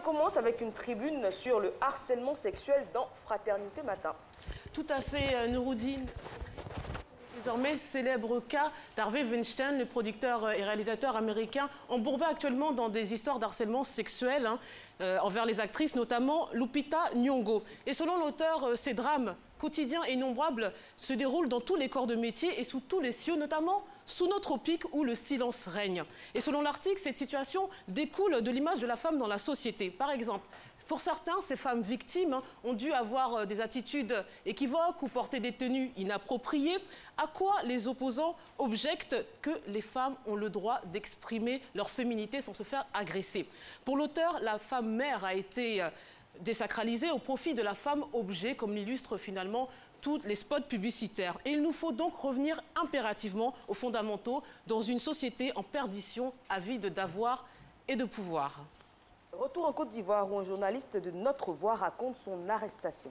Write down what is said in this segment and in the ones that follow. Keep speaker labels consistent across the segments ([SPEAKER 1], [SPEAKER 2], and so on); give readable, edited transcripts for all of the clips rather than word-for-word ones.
[SPEAKER 1] commence avec une tribune sur le harcèlement sexuel dans Fraternité Matin.
[SPEAKER 2] Tout à fait, Nouroudine. Désormais, célèbre cas d'Harvey Weinstein, le producteur et réalisateur américain, embourbé actuellement dans des histoires d'harcèlement sexuel envers les actrices, notamment Lupita Nyong'o. Et selon l'auteur, ces drames quotidiens et innombrables se déroulent dans tous les corps de métier et sous tous les cieux, notamment sous nos tropiques où le silence règne. Et selon l'article, cette situation découle de l'image de la femme dans la société. Par exemple, pour certains, ces femmes victimes ont dû avoir des attitudes équivoques ou porter des tenues inappropriées, à quoi les opposants objectent que les femmes ont le droit d'exprimer leur féminité sans se faire agresser. Pour l'auteur, la femme mère a été désacralisée au profit de la femme objet, comme l'illustrent finalement tous les spots publicitaires. Et il nous faut donc revenir impérativement aux fondamentaux dans une société en perdition, avide d'avoir et de pouvoir.
[SPEAKER 1] Retour en Côte d'Ivoire où un journaliste de Notre Voix raconte son arrestation.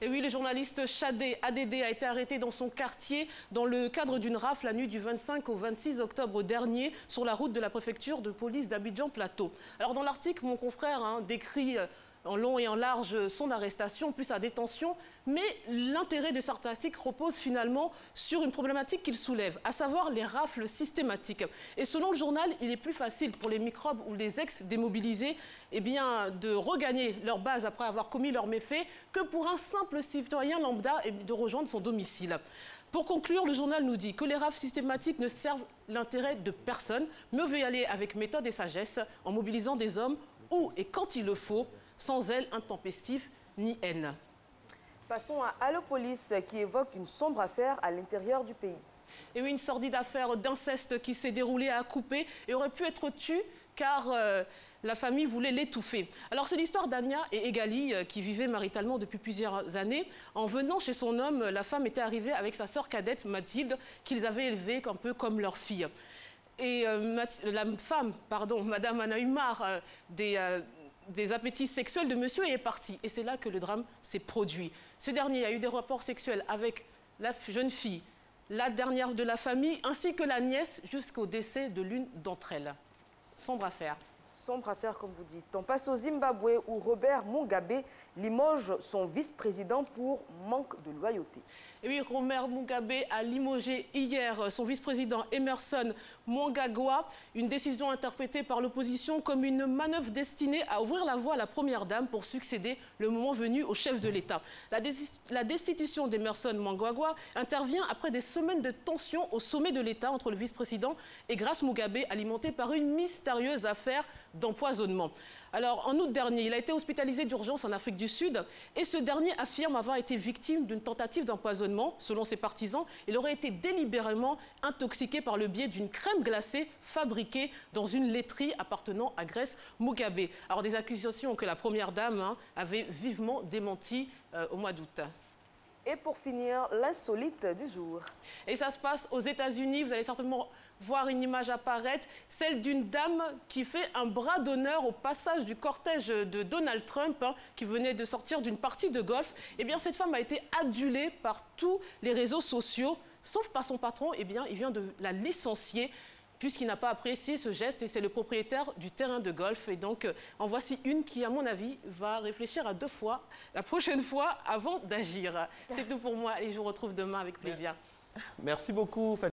[SPEAKER 2] Et oui, le journaliste Chadé ADD a été arrêté dans son quartier dans le cadre d'une rafle la nuit du 25 au 26 octobre dernier sur la route de la préfecture de police d'Abidjan-Plateau. Alors dans l'article, mon confrère décrit en long et en large son arrestation, puis sa détention. Mais l'intérêt de cet article repose finalement sur une problématique qu'il soulève, à savoir les rafles systématiques. Et selon le journal, il est plus facile pour les microbes ou les ex-démobilisés de regagner leur base après avoir commis leurs méfaits que pour un simple citoyen lambda de rejoindre son domicile. Pour conclure, le journal nous dit que les rafles systématiques ne servent l'intérêt de personne, mieux vaut y aller avec méthode et sagesse, en mobilisant des hommes où et quand il le faut, sans zèle intempestif ni haine.
[SPEAKER 1] Passons à Allo Police qui évoque une sombre affaire à l'intérieur du pays.
[SPEAKER 2] Et oui, une sordide affaire d'inceste qui s'est déroulée à Coupé et aurait pu être tue car la famille voulait l'étouffer. Alors c'est l'histoire d'Ania et Egali qui vivaient maritalement depuis plusieurs années. En venant chez son homme, la femme était arrivée avec sa sœur cadette Mathilde qu'ils avaient élevée un peu comme leur fille. Et la femme, madame en a eu marre des appétits sexuels de monsieur et est parti. Et c'est là que le drame s'est produit. Ce dernier a eu des rapports sexuels avec la jeune fille, la dernière de la famille, ainsi que la nièce, jusqu'au décès de l'une d'entre elles. Sombre affaire.
[SPEAKER 1] Sombre affaire, comme vous dites. On passe au Zimbabwe où Robert Mugabe limoge son vice-président pour manque de loyauté.
[SPEAKER 2] Et oui, Robert Mugabe a limogé hier son vice-président Emmerson Mnangagwa, une décision interprétée par l'opposition comme une manœuvre destinée à ouvrir la voie à la première dame pour succéder le moment venu au chef de l'État. La destitution d'Emmerson Mnangagwa intervient après des semaines de tensions au sommet de l'État entre le vice-président et Grace Mugabe, alimentée par une mystérieuse affaire d'empoisonnement. Alors, en août dernier, il a été hospitalisé d'urgence en Afrique du Sud et ce dernier affirme avoir été victime d'une tentative d'empoisonnement. Selon ses partisans, il aurait été délibérément intoxiqué par le biais d'une crème glacée fabriquée dans une laiterie appartenant à Grace Mugabe. Alors, des accusations que la première dame avait vivement démenties au mois d'août.
[SPEAKER 1] Et pour finir, l'insolite du jour.
[SPEAKER 2] Et ça se passe aux États-Unis. Vous allez certainement voir une image apparaître, celle d'une dame qui fait un bras d'honneur au passage du cortège de Donald Trump qui venait de sortir d'une partie de golf. Eh bien, cette femme a été adulée par tous les réseaux sociaux, sauf par son patron. Eh bien, il vient de la licencier puisqu'il n'a pas apprécié ce geste et c'est le propriétaire du terrain de golf. Et donc, en voici une qui, à mon avis, va réfléchir à 2 fois la prochaine fois avant d'agir. C'est tout pour moi et je vous retrouve demain avec plaisir.
[SPEAKER 3] Merci beaucoup.